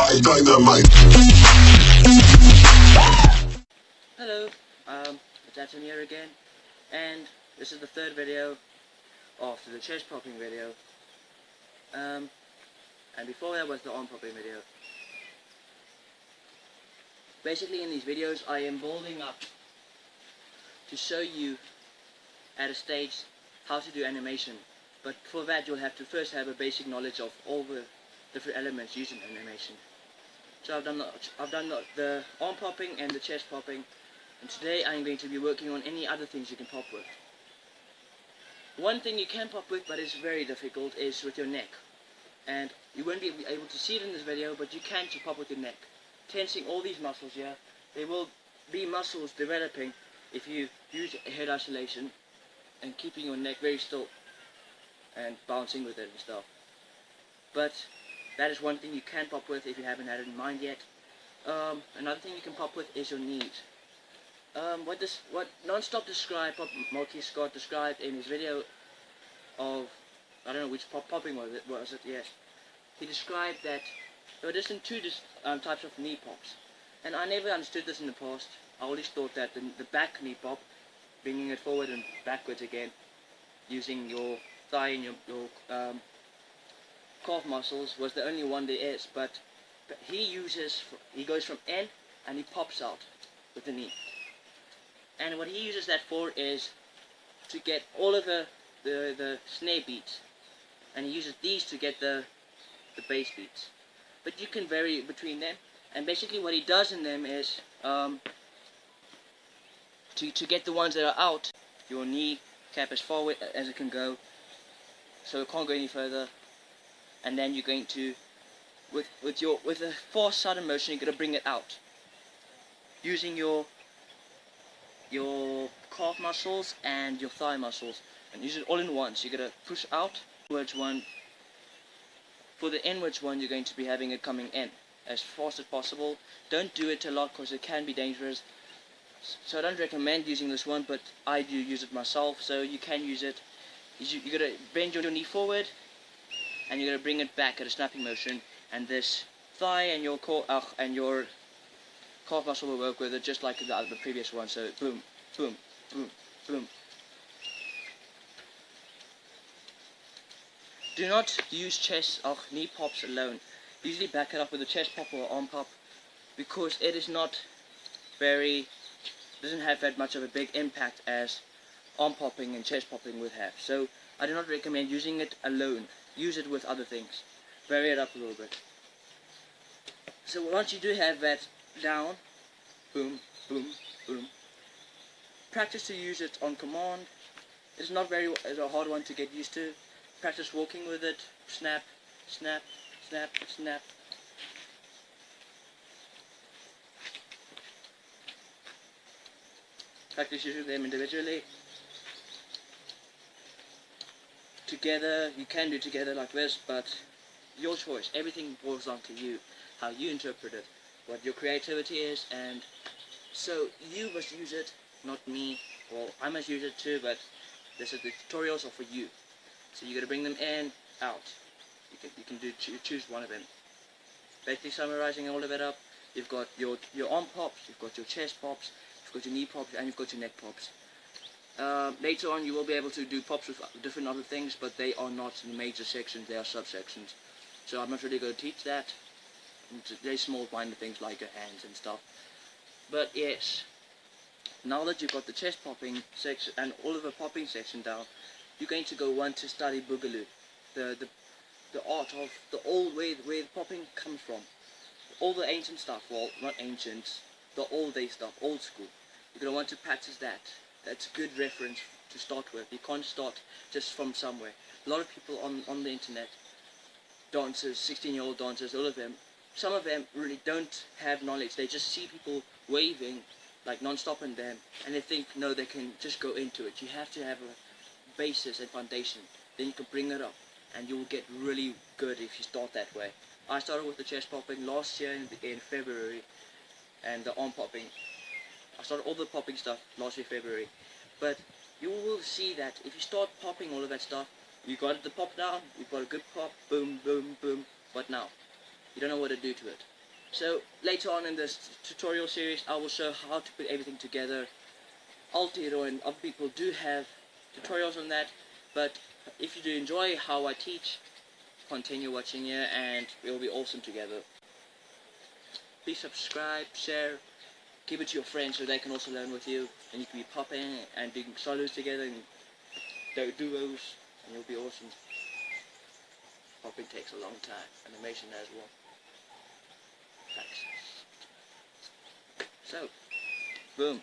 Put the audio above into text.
Hello, it's Atom here again, and this is the third video after the chest popping video, and before that was the arm popping video. Basically in these videos I am building up to show you at a stage how to do animation, but for that you'll have to first have a basic knowledge of all the different elements used in animation. So I've done the arm popping and the chest popping, and today I'm going to be working on any other things you can pop with. One thing you can pop with but is very difficult is with your neck, and you won't be able to see it in this video, but you can pop with your neck. Tensing all these muscles here, there will be muscles developing if you use head isolation and keeping your neck very still and bouncing with it and stuff. But that is one thing you can pop with if you haven't had it in mind yet. Another thing you can pop with is your knees. What Non-Stop described, Multi Scott described in his video of, I don't know which popping was it, yes. He described that there were different two types of knee pops, and I never understood this in the past. I always thought that the back knee pop, bringing it forward and backwards again, using your thigh and your calf muscles, was the only one there is, but he goes from in and he pops out with the knee. And what he uses that for is to get all of the snare beats, and he uses these to get the bass beats. But you can vary between them, and basically what he does in them is to get the ones that are out, your knee cap as far as it can go, so it can't go any further, and then you're going to, with a fast sudden motion, you're going to bring it out using your calf muscles and your thigh muscles, and use it all in once. You're going to push out towards one. For the inwards one, you're going to be having it coming in as fast as possible. Don't do it a lot because it can be dangerous, so I don't recommend using this one, but I do use it myself, so you can use it. You're going to bend your knee forward and you're going to bring it back at a snapping motion, and this thigh and your calf muscle will work with it just like the previous one. So boom, boom, boom, boom. Do not use knee pops alone. Usually back it up with a chest pop or arm pop, because it is doesn't have that much of a big impact as arm popping and chest popping would have. So I do not recommend using it alone. Use it with other things. Vary it up a little bit. So once you do have that down, boom, boom, boom, practice to use it on command. It's a hard one to get used to. Practice walking with it. Snap, snap, snap, snap. Practice using them individually. Together, you can do together like this, but your choice. Everything boils down to you, how you interpret it, what your creativity is, and so you must use it, not me. Well, I must use it too, but the tutorials are for you. So you got to bring them in, out. You can choose one of them. Basically summarizing all of it up, you've got your arm pops, you've got your chest pops, you've got your knee pops, and you've got your neck pops. Later on you will be able to do pops with different other things, but they are not in major sections, they are subsections. So I'm not really going to teach that. Very small minor things like your hands and stuff. But yes, now that you've got the chest popping section and all of the popping section down, you're going to go on to study Boogaloo, the art of the old way where the popping comes from. All the ancient stuff, well, not ancient, the old day stuff, old school. You're going to want to practice that. That's a good reference to start with. You can't start just from somewhere. A lot of people on the internet, dancers, 16-year-old dancers, all of them, some of them really don't have knowledge. They just see people waving like Non-Stop and them, and they think, no, they can just go into it. You have to have a basis and foundation, then you can bring it up, and you will get really good if you start that way. I started with the chest popping last year in February, and the arm popping. I started all the popping stuff last year February, but you will see that if you start popping all of that stuff, you got the pop down, you've got a good pop, boom, boom, boom. What now? you don't know what to do to it. So later on in this tutorial series I will show how to put everything together. Altero and other people do have tutorials on that, but if you do enjoy how I teach, continue watching here and it will be awesome together. Please subscribe, share, give it to your friends so they can also learn with you, and you can be popping and doing solos together and duos, and you'll be awesome. Popping takes a long time, animation as well. Thanks. So, boom.